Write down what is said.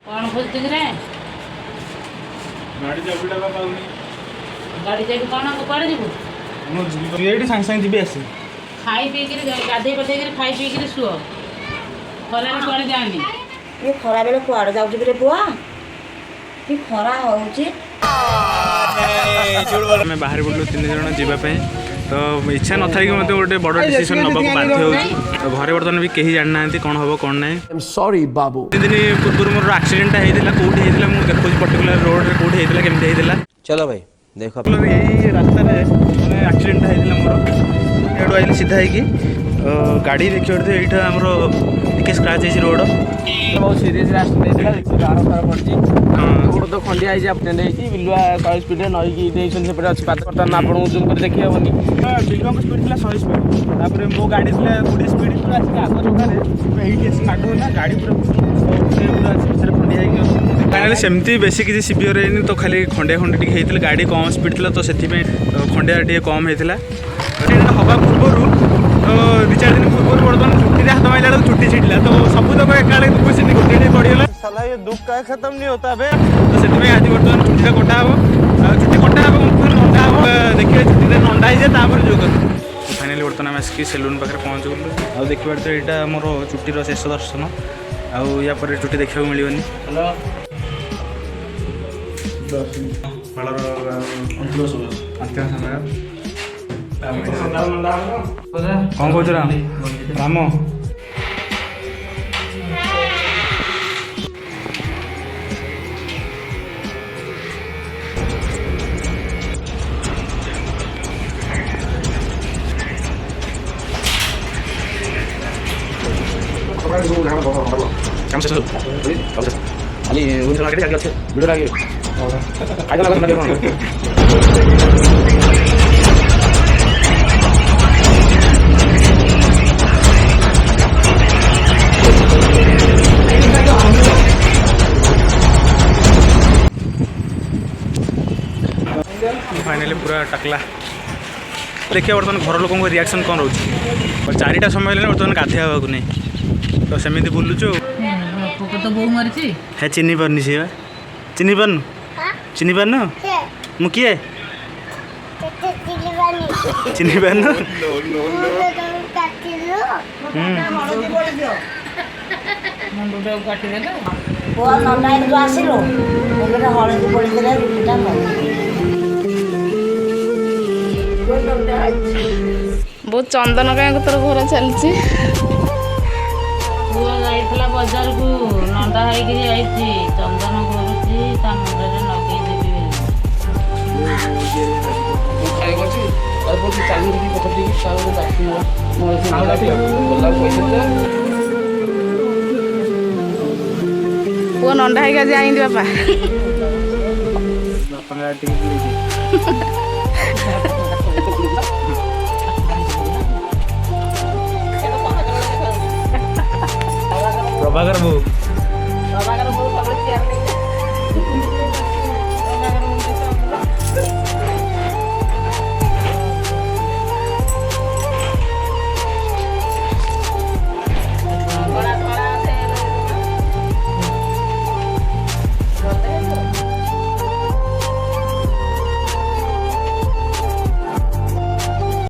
कौन खोजती रे गाड़ी चाबिटा का पाउनी गाड़ी चाबी कौन कुआड़े जीवु मो एठी सांग सांग जिबे आसी खाई पी कर गाधे पधे कर खाई पी कर शुअ खरा कुआड़े जानी ये खरा बेले कुआड़े जाउची रे बुआ कि खरा होउची मैं बाहर बुलू 3 जन जीवाई तो इच्छा न था कि मतलब गोटे बड़ डिसीजन नबाक बाध्य हो तो घरे बर्तमान भी कहीं जाना कौन हम कौन ना सॉरी बाबू 3 दिन पूर्व मोर एक्सीडेंट होता कौटी होता मुझे देखो पर्टिकुलर रोड रे कौटी होता केमती होता चलो भाई देखो यही रास्ता मैंने एक्सीडेंट होता मोर एडू आइली सीधा है गाड़ी देखिए यहाँ आमर टे स्क्राच है रोड बहुत सीरीयस एक्सीडेंट देखिए गाड़ फाड़ पड़ी गोड़ तो खंडिया एक्सीडेंट होती बिलुआ कई स्पीड नईकी देखते सेपटे अच्छी बर्तमान आपको जूम कर देखी हेनी बिगम स्पीड थी 100 स्पीड तापर मो गाड़ी थी 20 स्पीड पूरा आसिक आग चौकार ये माड़ होगा गाड़ी पूरा खंडिया फाइनाली सेमती बेसी किसी सीवियर है तो खाली खंडिया खंडे टी होता गाड़ी कम स्पीड थी तो से खंडिया टी कम होता हवा पूर्व तो 2-4 दिन पूर्व बर्तमान छुट्टी हाथ मारे बेलू छुट्टी छिड़ला तो सब तक एका दुख से गोटे पड़गला साला ये दुख का खत्म नहीं होता है तो से आज बर्तमान छुट्टी कटा हम छुट्टी कटा हम नंदा हम देखिए छुट्टी नंदा ही जाए जो कर फाइनाली बर्तमान आम आसिक सेलून पाखे पहुँच गलु आ देखिए तो यहाँ मोर चुटीर शेष दर्शन आउ या पर चुटी देखा मिलनी बालर अंतिम समय कौन कौच राम फाइनाली पूरा टकला देखिए बर्तमान घर लोक रिएक्शन कौन रोच 4टा समय बर्तमान गाधेवा को नहीं तो सेमती बुलुचु तो बो मारी है चिन्ह पारनी सी चिन्ह पारनु चिन्ह पारनु मु किए चिन्ह पारनु बुआ नंदा जो आसिलो मुझे हळदी पड़ी रुटीटा बहुत चंदन गाँ तोर घर चलती पुआ जाइला बाजार को नंदा होगी जाइए चंदन करुच्ची मुंडे लगे पुआ नंदा होगा जाए बापा प्रभाकर बो